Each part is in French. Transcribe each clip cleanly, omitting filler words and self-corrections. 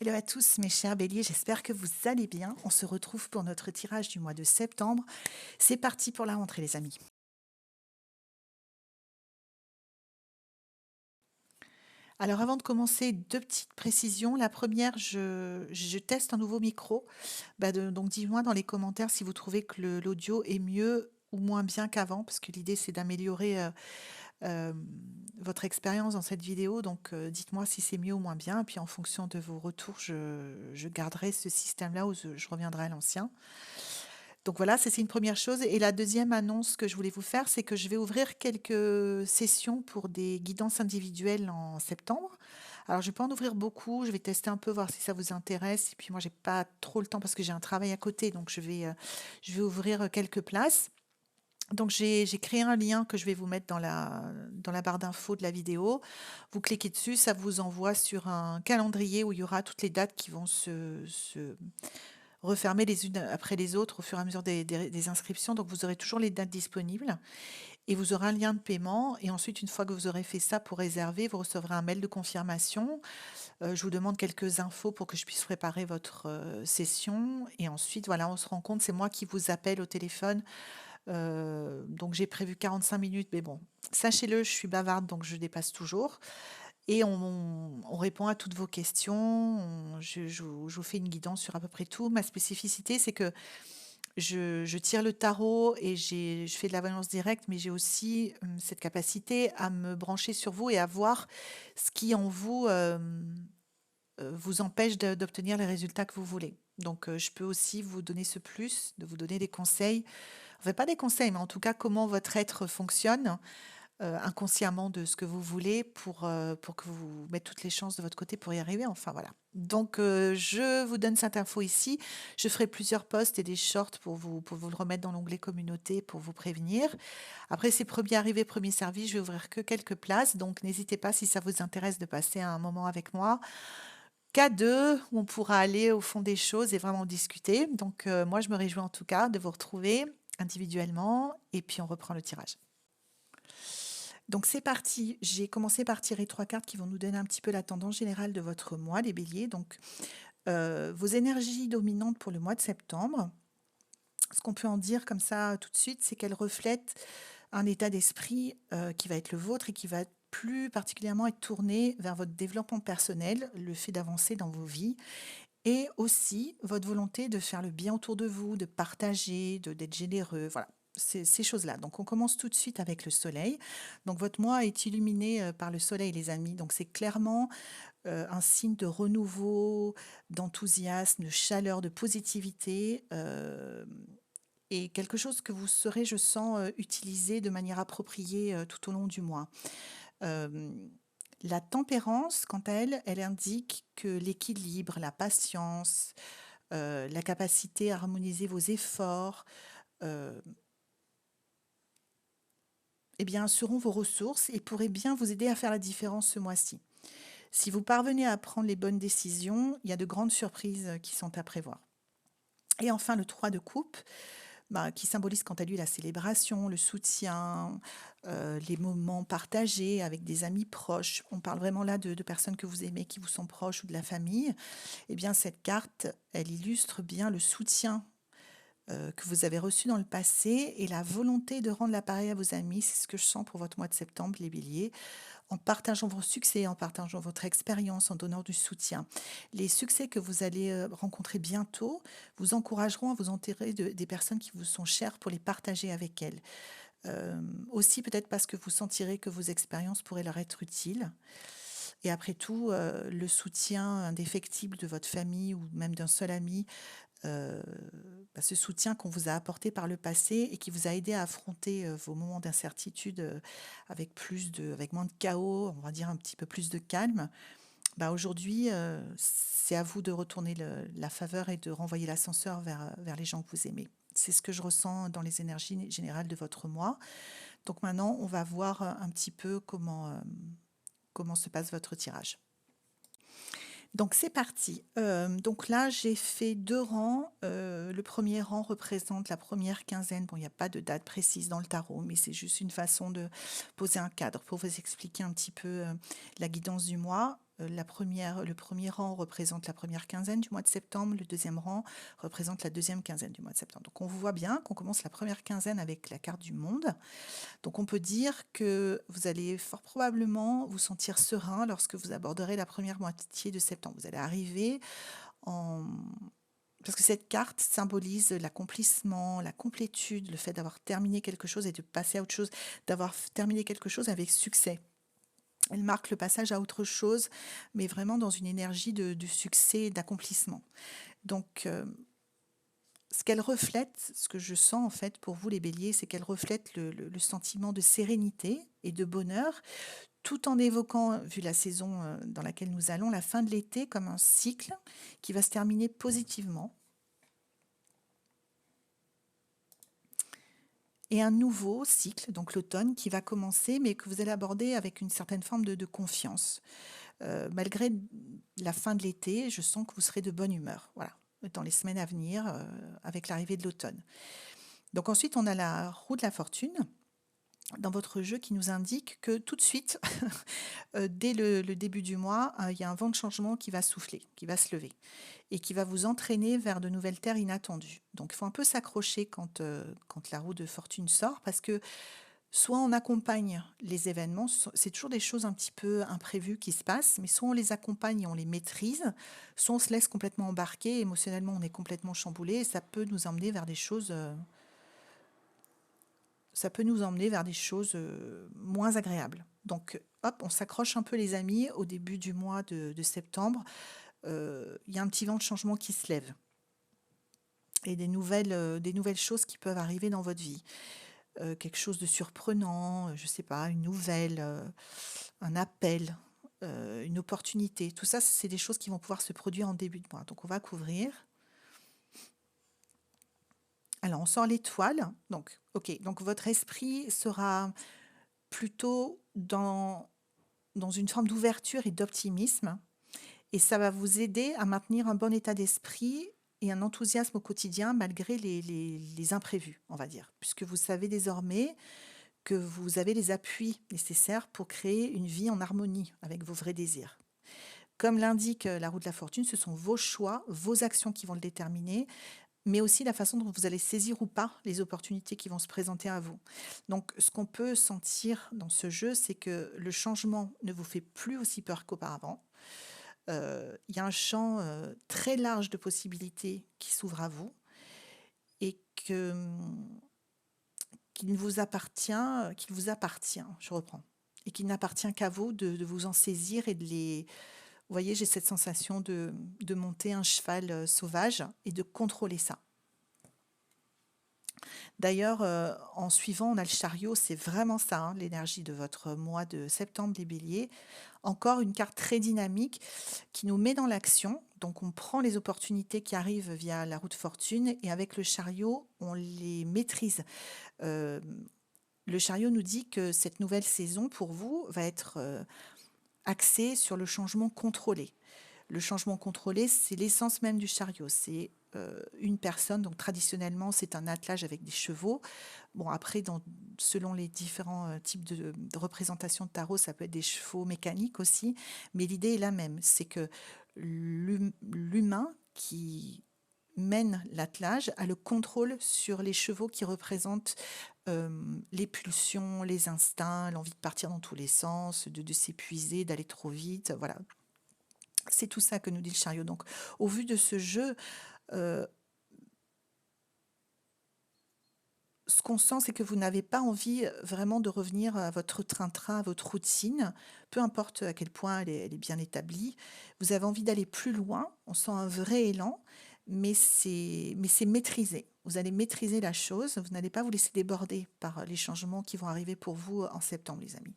Hello à tous mes chers béliers, j'espère que vous allez bien. On se retrouve pour notre tirage du mois de septembre. C'est parti pour la rentrée les amis. Alors avant de commencer, deux petites précisions. La première, je teste un nouveau micro. Donc dis-moi dans les commentaires si vous trouvez que l'audio est mieux ou moins bien qu'avant, parce que l'idée c'est d'améliorer euh, votre expérience dans cette vidéo. Donc dites-moi si c'est mieux ou moins bien. Et puis en fonction de vos retours, je garderai ce système-là ou je reviendrai à l'ancien. Donc voilà, ça c'est une première chose. Et la deuxième annonce que je voulais vous faire, c'est que je vais ouvrir quelques sessions pour des guidances individuelles en septembre. Alors je vais pas en ouvrir beaucoup, je vais tester un peu, voir si ça vous intéresse. Et puis moi, j'ai pas trop le temps parce que j'ai un travail à côté, donc je vais ouvrir quelques places. Donc j'ai créé un lien que je vais vous mettre dans la barre d'infos de la vidéo. Vous cliquez dessus, ça vous envoie sur un calendrier où il y aura toutes les dates qui vont se refermer les unes après les autres au fur et à mesure des inscriptions. Donc, vous aurez toujours les dates disponibles et vous aurez un lien de paiement. Et ensuite, une fois que vous aurez fait ça pour réserver, vous recevrez un mail de confirmation. Je vous demande quelques infos pour que je puisse préparer votre session. Et ensuite, voilà, on se rend compte, c'est moi qui vous appelle au téléphone. Donc, j'ai prévu 45 minutes, mais bon, sachez-le, je suis bavarde, donc je dépasse toujours. Et on répond à toutes vos questions. Je vous fais une guidance sur à peu près tout. Ma spécificité, c'est que je tire le tarot et je fais de la voyance directe, mais j'ai aussi cette capacité à me brancher sur vous et à voir ce qui en vous vous empêche d'obtenir les résultats que vous voulez. Donc, je peux aussi vous donner ce plus, de vous donner des conseils. Enfin, pas des conseils, mais en tout cas, comment votre être fonctionne inconsciemment de ce que vous voulez pour que vous mettez toutes les chances de votre côté pour y arriver. Enfin voilà. Donc je vous donne cette info ici. Je ferai plusieurs posts et des shorts pour vous le remettre dans l'onglet communauté pour vous prévenir. Après, c'est premier arrivé, premier servi. Je vais ouvrir que quelques places. Donc n'hésitez pas si ça vous intéresse de passer un moment avec moi. Qu'à deux, où on pourra aller au fond des choses et vraiment discuter. Donc moi, je me réjouis en tout cas de vous retrouver individuellement et puis on reprend le tirage. Donc c'est parti, j'ai commencé par tirer 3 cartes qui vont nous donner un petit peu la tendance générale de votre mois, les béliers. Donc vos énergies dominantes pour le mois de septembre, ce qu'on peut en dire comme ça tout de suite, c'est qu'elles reflètent un état d'esprit qui va être le vôtre et qui va plus particulièrement être tourné vers votre développement personnel, le fait d'avancer dans vos vies, et aussi votre volonté de faire le bien autour de vous, de partager, d'être généreux, voilà. Ces choses-là. Donc, on commence tout de suite avec le soleil. Donc, votre mois est illuminé par le soleil, les amis. Donc, c'est clairement un signe de renouveau, d'enthousiasme, de chaleur, de positivité. Et quelque chose que vous saurez, je sens, utiliser de manière appropriée tout au long du mois. Euh, la tempérance, quant à elle, elle indique que l'équilibre, la patience, la capacité à harmoniser vos efforts, euh, eh bien, seront vos ressources et pourraient bien vous aider à faire la différence ce mois-ci. Si vous parvenez à prendre les bonnes décisions, il y a de grandes surprises qui sont à prévoir. Et enfin, le 3 de coupe, qui symbolise quant à lui la célébration, le soutien, les moments partagés avec des amis proches. On parle vraiment là de personnes que vous aimez, qui vous sont proches ou de la famille. Eh bien, cette carte, elle illustre bien le soutien que vous avez reçu dans le passé et la volonté de rendre l'appareil à vos amis. C'est ce que je sens pour votre mois de septembre, les béliers, en partageant vos succès, en partageant votre expérience, en donnant du soutien. Les succès que vous allez rencontrer bientôt vous encourageront à vous entourer des personnes qui vous sont chères pour les partager avec elles. Aussi peut-être parce que vous sentirez que vos expériences pourraient leur être utiles. Et après tout, le soutien indéfectible de votre famille ou même d'un seul ami, euh, ce soutien qu'on vous a apporté par le passé et qui vous a aidé à affronter vos moments d'incertitude avec moins de chaos, on va dire un petit peu plus de calme. Aujourd'hui, c'est à vous de retourner la faveur et de renvoyer l'ascenseur vers les gens que vous aimez. C'est ce que je ressens dans les énergies générales de votre mois. Donc maintenant, on va voir un petit peu comment se passe votre tirage. Donc c'est parti. Donc là, j'ai fait 2 rangs. Le premier rang représente la première quinzaine. Bon, il n'y a pas de date précise dans le tarot, mais c'est juste une façon de poser un cadre pour vous expliquer un petit peu la guidance du mois. le premier rang représente la première quinzaine du mois de septembre, le deuxième rang représente la deuxième quinzaine du mois de septembre. Donc on voit bien qu'on commence la première quinzaine avec la carte du monde. Donc on peut dire que vous allez fort probablement vous sentir serein lorsque vous aborderez la première moitié de septembre. Vous allez arriver en... Parce que cette carte symbolise l'accomplissement, la complétude, le fait d'avoir terminé quelque chose et de passer à autre chose, d'avoir terminé quelque chose avec succès. Elle marque le passage à autre chose, mais vraiment dans une énergie de succès et d'accomplissement. Donc, ce qu'elle reflète, ce que je sens en fait pour vous les béliers, c'est qu'elle reflète le sentiment de sérénité et de bonheur, tout en évoquant, vu la saison dans laquelle nous allons, la fin de l'été comme un cycle qui va se terminer positivement. Et un nouveau cycle, donc l'automne, qui va commencer, mais que vous allez aborder avec une certaine forme de confiance. Malgré la fin de l'été, je sens que vous serez de bonne humeur, voilà, dans les semaines à venir, avec l'arrivée de l'automne. Donc ensuite, on a la roue de la fortune dans votre jeu qui nous indique que tout de suite, dès le début du mois, il y a un vent de changement qui va souffler, qui va se lever et qui va vous entraîner vers de nouvelles terres inattendues. Donc il faut un peu s'accrocher quand la roue de fortune sort parce que soit on accompagne les événements, c'est toujours des choses un petit peu imprévues qui se passent, mais soit on les accompagne et on les maîtrise, soit on se laisse complètement embarquer, émotionnellement on est complètement chamboulé et ça peut nous emmener vers des choses moins agréables. Donc, hop, on s'accroche un peu les amis au début du mois de septembre. Il y a un petit vent de changement qui se lève et des nouvelles choses qui peuvent arriver dans votre vie. Quelque chose de surprenant, je ne sais pas, une nouvelle, un appel, une opportunité. Tout ça, c'est des choses qui vont pouvoir se produire en début de mois. Donc, on va couvrir. Alors, on sort l'étoile. Donc, ok. Donc, votre esprit sera plutôt dans une forme d'ouverture et d'optimisme. Et ça va vous aider à maintenir un bon état d'esprit et un enthousiasme au quotidien malgré les imprévus, on va dire. Puisque vous savez désormais que vous avez les appuis nécessaires pour créer une vie en harmonie avec vos vrais désirs. Comme l'indique la roue de la fortune, ce sont vos choix, vos actions qui vont le déterminer, mais aussi la façon dont vous allez saisir ou pas les opportunités qui vont se présenter à vous. Donc, ce qu'on peut sentir dans ce jeu, c'est que le changement ne vous fait plus aussi peur qu'auparavant. Il y a un champ très large de possibilités qui s'ouvre à vous et qu'il vous appartient, je reprends, et qu'il n'appartient qu'à vous de vous en saisir et de les... Vous voyez, j'ai cette sensation de monter un cheval sauvage et de contrôler ça. D'ailleurs, en suivant, on a le chariot, c'est vraiment ça, hein, l'énergie de votre mois de septembre, les béliers. Encore une carte très dynamique qui nous met dans l'action. Donc, on prend les opportunités qui arrivent via la roue de fortune et avec le chariot, on les maîtrise. Euh, le chariot nous dit que cette nouvelle saison, pour vous, va être axée sur le changement contrôlé. Le changement contrôlé, c'est l'essence même du chariot. C'est une personne, donc traditionnellement, c'est un attelage avec des chevaux. Bon, après, selon les différents types de représentations de tarot, ça peut être des chevaux mécaniques aussi, mais l'idée est la même. C'est que l'humain qui mène l'attelage a le contrôle sur les chevaux qui représentent les pulsions, les instincts, l'envie de partir dans tous les sens, de s'épuiser, d'aller trop vite. Voilà, c'est tout ça que nous dit le chariot. Donc, au vu de ce jeu, euh, ce qu'on sent, c'est que vous n'avez pas envie vraiment de revenir à votre train-train, à votre routine, peu importe à quel point elle est bien établie. Vous avez envie d'aller plus loin, on sent un vrai élan, mais c'est maîtrisé. Vous allez maîtriser la chose, vous n'allez pas vous laisser déborder par les changements qui vont arriver pour vous en septembre, les amis.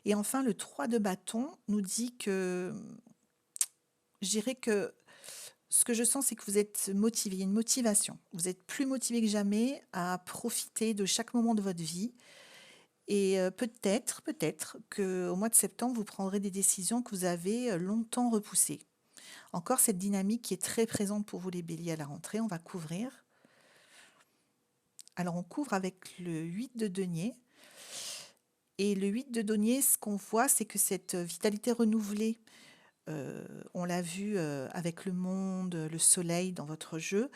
Et enfin, le 3 de bâton nous dit que, je dirais que ce que je sens, c'est que vous êtes motivé, il y a une motivation. Vous êtes plus motivé que jamais à profiter de chaque moment de votre vie. Et peut-être qu'au mois de septembre, vous prendrez des décisions que vous avez longtemps repoussées. Encore cette dynamique qui est très présente pour vous les béliers à la rentrée, on va couvrir. Alors on couvre avec le 8 de denier. Et le 8 de denier, ce qu'on voit, c'est que cette vitalité renouvelée, on l'a vu avec le monde, le soleil dans votre jeu,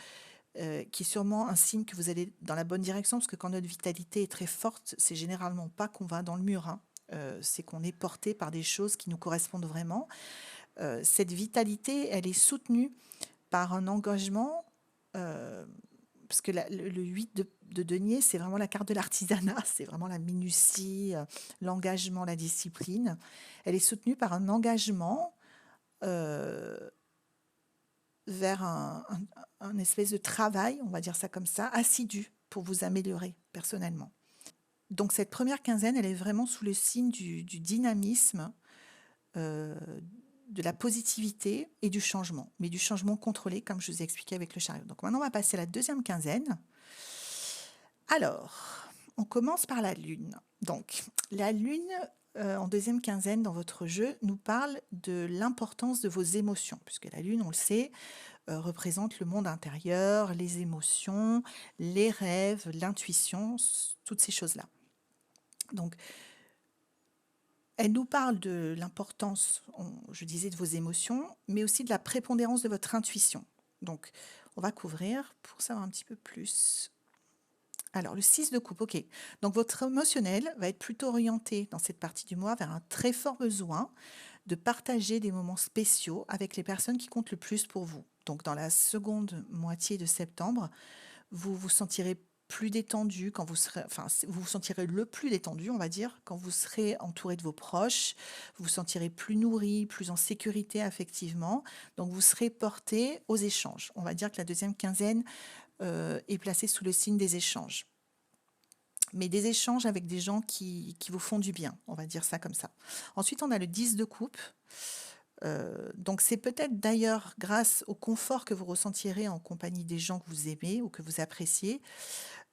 qui est sûrement un signe que vous allez dans la bonne direction, parce que quand notre vitalité est très forte, c'est généralement pas qu'on va dans le mur, hein. C'est qu'on est porté par des choses qui nous correspondent vraiment. Cette vitalité, elle est soutenue par un engagement, euh, parce que le 8 de denier, c'est vraiment la carte de l'artisanat, c'est vraiment la minutie, l'engagement, la discipline. Elle est soutenue par un engagement euh, vers un espèce de travail, on va dire ça comme ça, assidu pour vous améliorer personnellement. Donc cette première quinzaine, elle est vraiment sous le signe du dynamisme, euh, de la positivité et du changement, mais du changement contrôlé, comme je vous ai expliqué avec le chariot. Donc maintenant, on va passer à la deuxième quinzaine. Alors, on commence par la lune. Donc, la lune, en deuxième quinzaine dans votre jeu, nous parle de l'importance de vos émotions, puisque la lune, on le sait, représente le monde intérieur, les émotions, les rêves, l'intuition, toutes ces choses-là. Donc, elle nous parle de l'importance, je disais, de vos émotions, mais aussi de la prépondérance de votre intuition. Donc, on va couvrir pour savoir un petit peu plus. Alors, le 6 de coupe, ok. Donc, votre émotionnel va être plutôt orienté dans cette partie du mois vers un très fort besoin de partager des moments spéciaux avec les personnes qui comptent le plus pour vous. Donc, dans la seconde moitié de septembre, vous vous sentirez plus détendu quand vous serez, enfin, vous vous sentirez le plus détendu, on va dire, quand vous serez entouré de vos proches. Vous vous sentirez plus nourri, plus en sécurité affectivement. Donc, vous serez porté aux échanges. On va dire que la deuxième quinzaine est placée sous le signe des échanges. Mais des échanges avec des gens qui vous font du bien, on va dire ça comme ça. Ensuite, on a le 10 de coupe. Donc c'est peut-être d'ailleurs grâce au confort que vous ressentirez en compagnie des gens que vous aimez ou que vous appréciez.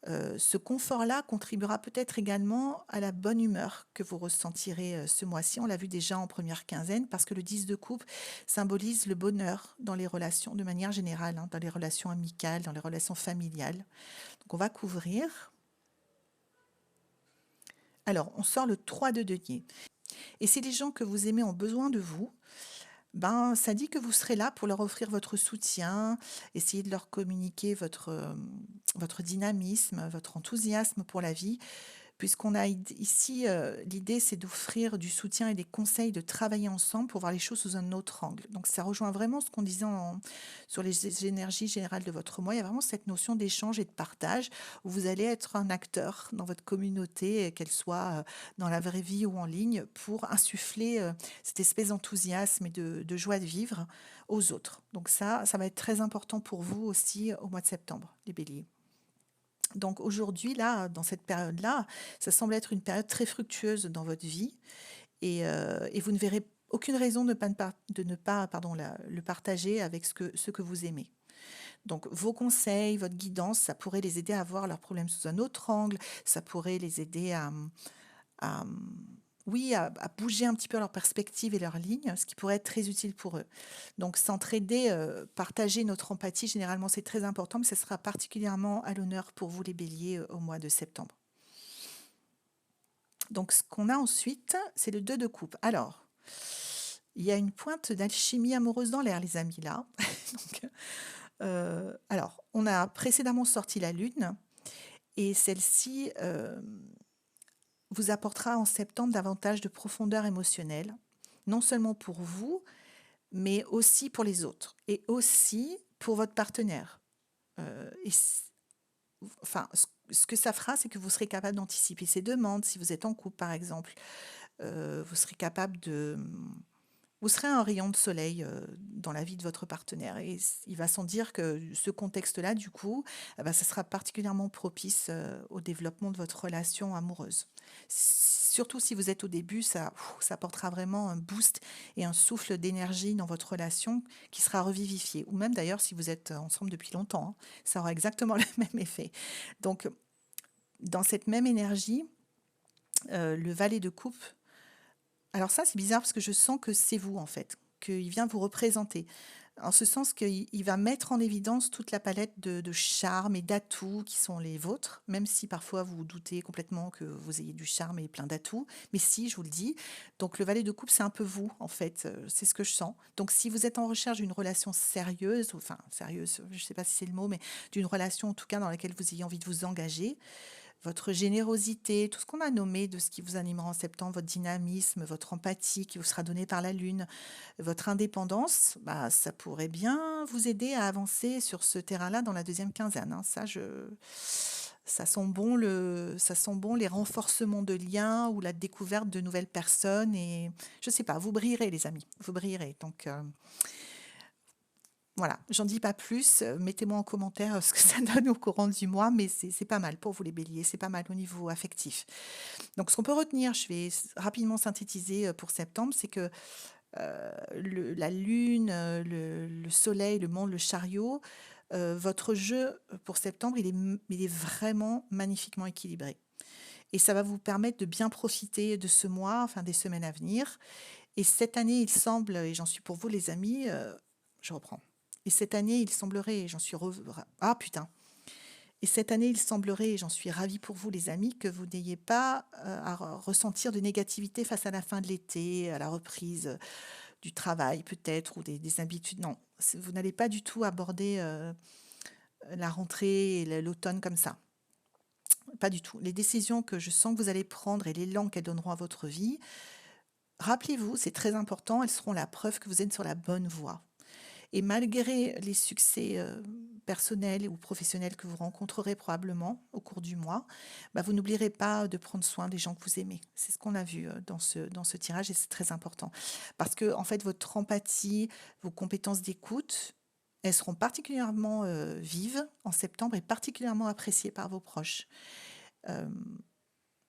Ce confort-là contribuera peut-être également à la bonne humeur que vous ressentirez ce mois-ci. On l'a vu déjà en première quinzaine parce que le 10 de coupe symbolise le bonheur dans les relations de manière générale, hein, dans les relations amicales, dans les relations familiales. Donc on va couvrir. Alors, on sort le 3 de denier. Et si les gens que vous aimez ont besoin de vous, ben, ça dit que vous serez là pour leur offrir votre soutien, essayer de leur communiquer votre dynamisme, votre enthousiasme pour la vie, puisqu'on a ici, l'idée, c'est d'offrir du soutien et des conseils, de travailler ensemble pour voir les choses sous un autre angle. Donc ça rejoint vraiment ce qu'on disait sur les énergies générales de votre mois. Il y a vraiment cette notion d'échange et de partage, où vous allez être un acteur dans votre communauté, qu'elle soit dans la vraie vie ou en ligne, pour insuffler cette espèce d'enthousiasme et de joie de vivre aux autres. Donc ça va être très important pour vous aussi au mois de septembre, les béliers. Donc aujourd'hui, là, dans cette période-là, ça semble être une période très fructueuse dans votre vie et vous ne verrez aucune raison de ne pas pardon, le partager avec ceux que vous aimez. Donc vos conseils, votre guidance, ça pourrait les aider à voir leurs problèmes sous un autre angle, ça pourrait les aider à, oui, à bouger un petit peu leur perspective et leur ligne, ce qui pourrait être très utile pour eux. Donc s'entraider, partager notre empathie, généralement c'est très important, mais ce sera particulièrement à l'honneur pour vous les béliers au mois de septembre. Donc ce qu'on a ensuite, c'est le 2 de coupe. Alors, il y a une pointe d'alchimie amoureuse dans l'air, les amis, là. Donc, alors, on a précédemment sorti la lune, et celle-ci vous apportera en septembre davantage de profondeur émotionnelle, non seulement pour vous, mais aussi pour les autres, et aussi pour votre partenaire. Et enfin, ce que ça fera, c'est que vous serez capable d'anticiper ses demandes. Si vous êtes en couple, par exemple, vous serez capable de... Vous serez un rayon de soleil dans la vie de votre partenaire. Et il va sans dire que ce contexte-là, du coup, eh ben, ça sera particulièrement propice au développement de votre relation amoureuse. Surtout si vous êtes au début, ça apportera vraiment un boost et un souffle d'énergie dans votre relation qui sera revivifié. Ou même d'ailleurs, si vous êtes ensemble depuis longtemps, hein, ça aura exactement le même effet. Donc, dans cette même énergie, le valet de coupe, alors ça, c'est bizarre parce que je sens que c'est vous, en fait, qu'il vient vous représenter. En ce sens qu'il va mettre en évidence toute la palette de charme et d'atouts qui sont les vôtres, même si parfois vous doutez complètement que vous ayez du charme et plein d'atouts. Mais si, je vous le dis. Donc le valet de coupe, c'est un peu vous, en fait. C'est ce que je sens. Donc si vous êtes en recherche d'une relation sérieuse, enfin sérieuse, je ne sais pas si c'est le mot, mais d'une relation en tout cas dans laquelle vous ayez envie de vous engager, votre générosité, tout ce qu'on a nommé de ce qui vous animera en septembre, votre dynamisme, votre empathie qui vous sera donnée par la Lune, votre indépendance, bah, ça pourrait bien vous aider à avancer sur ce terrain-là dans la deuxième quinzaine, hein. Ça sent bon les renforcements de liens ou la découverte de nouvelles personnes et je sais pas, vous brillerez les amis, vous brillerez. Donc voilà, j'en dis pas plus. Mettez-moi en commentaire ce que ça donne au courant du mois, mais c'est pas mal pour vous les béliers, c'est pas mal au niveau affectif. Donc ce qu'on peut retenir, je vais rapidement synthétiser pour septembre, c'est que la lune, le soleil, le monde, le chariot, votre jeu pour septembre, il est vraiment magnifiquement équilibré. Et ça va vous permettre de bien profiter de ce mois, enfin des semaines à venir. Et cette année, il semble, et j'en suis pour vous les amis, je reprends. Et cette année, il semblerait, et j'en suis... Ah putain. Et cette année, il semblerait, et j'en suis ravie pour vous les amis, que vous n'ayez pas à ressentir de négativité face à la fin de l'été, à la reprise du travail peut-être, ou des habitudes. Non, vous n'allez pas du tout aborder la rentrée et l'automne comme ça. Pas du tout. Les décisions que je sens que vous allez prendre et l'élan qu'elles donneront à votre vie, rappelez-vous, c'est très important, elles seront la preuve que vous êtes sur la bonne voie. Et malgré les succès personnels ou professionnels que vous rencontrerez probablement au cours du mois, bah, vous n'oublierez pas de prendre soin des gens que vous aimez. C'est ce qu'on a vu dans ce tirage et c'est très important. Parce que, en fait, votre empathie, vos compétences d'écoute, elles seront particulièrement vives en septembre et particulièrement appréciées par vos proches. Euh,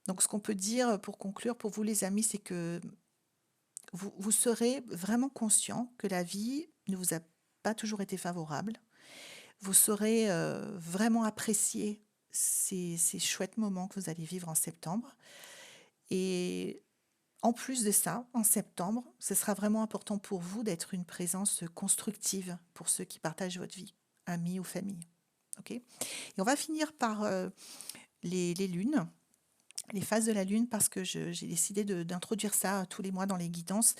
donc, ce qu'on peut dire pour conclure pour vous, les amis, c'est que vous serez vraiment conscient que la vie ne vous a pas toujours été favorable. Vous saurez vraiment apprécier ces chouettes moments que vous allez vivre en septembre. Et en plus de ça, en septembre, ce sera vraiment important pour vous d'être une présence constructive pour ceux qui partagent votre vie, amis ou famille. Ok. Et on va finir par les lunes. Les phases de la lune, parce que j'ai décidé d'introduire ça tous les mois dans les guidances.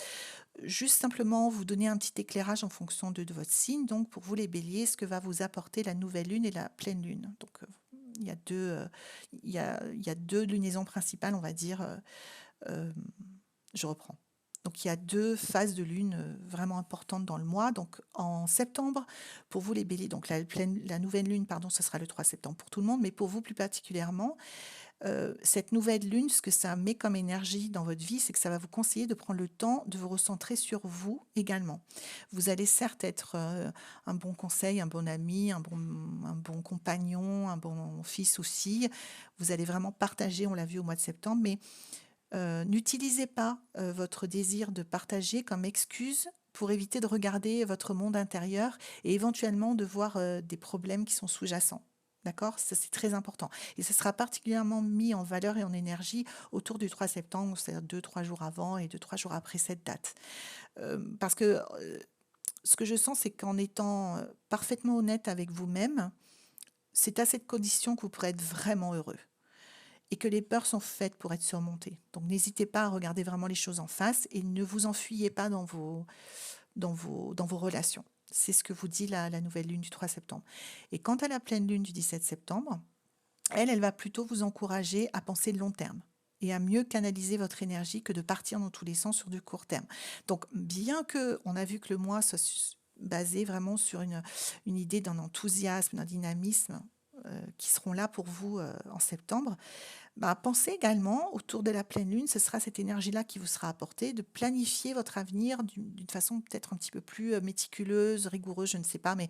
Juste simplement vous donner un petit éclairage en fonction de votre signe. Donc pour vous les béliers, ce que va vous apporter la nouvelle lune et la pleine lune. Donc il y a il y a deux lunaisons principales, on va dire. Euh, je reprends. Donc il y a deux phases de lune vraiment importantes dans le mois. Donc en septembre, pour vous les béliers, donc la nouvelle lune, pardon, ce sera le 3 septembre pour tout le monde, mais pour vous plus particulièrement, cette nouvelle lune, ce que ça met comme énergie dans votre vie, c'est que ça va vous conseiller de prendre le temps de vous recentrer sur vous également. Vous allez certes être un bon conseil, un bon ami, un bon compagnon, un bon fils aussi. Vous allez vraiment partager, on l'a vu au mois de septembre, mais n'utilisez pas votre désir de partager comme excuse pour éviter de regarder votre monde intérieur et éventuellement de voir des problèmes qui sont sous-jacents. D'accord? Ça, c'est très important. Et ce sera particulièrement mis en valeur et en énergie autour du 3 septembre, c'est-à-dire 2, 3 jours avant et 2, 3 jours après cette date. Parce que ce que je sens, c'est qu'en étant parfaitement honnête avec vous-même, c'est à cette condition que vous pourrez être vraiment heureux et que les peurs sont faites pour être surmontées. Donc n'hésitez pas à regarder vraiment les choses en face et ne vous enfuyez pas dans vos relations. C'est ce que vous dit la nouvelle lune du 3 septembre. Et quant à la pleine lune du 17 septembre, elle va plutôt vous encourager à penser long terme et à mieux canaliser votre énergie que de partir dans tous les sens sur du court terme. Donc, bien que on a vu que le mois soit basé vraiment sur une idée d'un enthousiasme, d'un dynamisme qui seront là pour vous en septembre, bah, pensez également, autour de la pleine lune, ce sera cette énergie-là qui vous sera apportée, de planifier votre avenir d'une façon peut-être un petit peu plus méticuleuse, rigoureuse, je ne sais pas, mais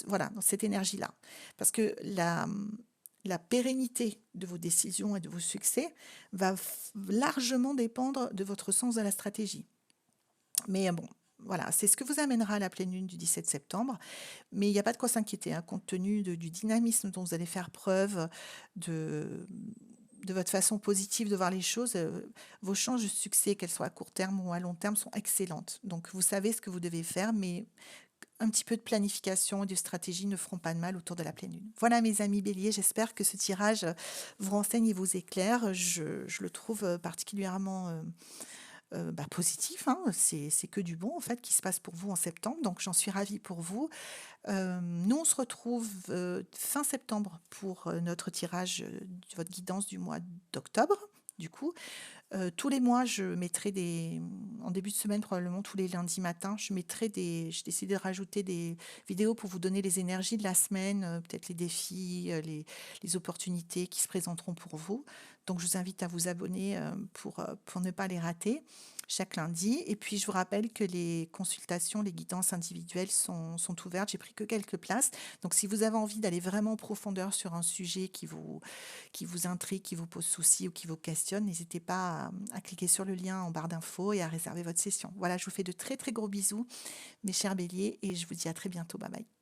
voilà, dans cette énergie-là. Parce que la pérennité de vos décisions et de vos succès va largement dépendre de votre sens de la stratégie. Mais bon, voilà, c'est ce que vous amènera à la pleine lune du 17 septembre. Mais il n'y a pas de quoi s'inquiéter, hein, compte tenu du dynamisme dont vous allez faire preuve, de, de votre façon positive de voir les choses. Vos chances de succès, qu'elles soient à court terme ou à long terme, sont excellentes. Donc vous savez ce que vous devez faire, mais un petit peu de planification et de stratégie ne feront pas de mal autour de la pleine lune. Voilà mes amis béliers, j'espère que ce tirage vous renseigne et vous éclaire. Je le trouve particulièrement positif, hein. C'est que du bon en fait qui se passe pour vous en septembre, donc j'en suis ravie pour vous. Nous on se retrouve fin septembre pour notre tirage de votre guidance du mois d'octobre. Du coup, tous les mois, je mettrai en début de semaine, probablement tous les lundis matins, j'ai décidé de rajouter des vidéos pour vous donner les énergies de la semaine, peut-être les défis, les opportunités qui se présenteront pour vous. Donc, je vous invite à vous abonner pour ne pas les rater chaque lundi. Et puis, je vous rappelle que les consultations, les guidances individuelles sont ouvertes. J'ai pris que quelques places. Donc, si vous avez envie d'aller vraiment en profondeur sur un sujet qui vous intrigue, qui vous pose souci ou qui vous questionne, n'hésitez pas à cliquer sur le lien en barre d'infos et à réserver votre session. Voilà, je vous fais de très très gros bisous, mes chers béliers, et je vous dis à très bientôt. Bye bye.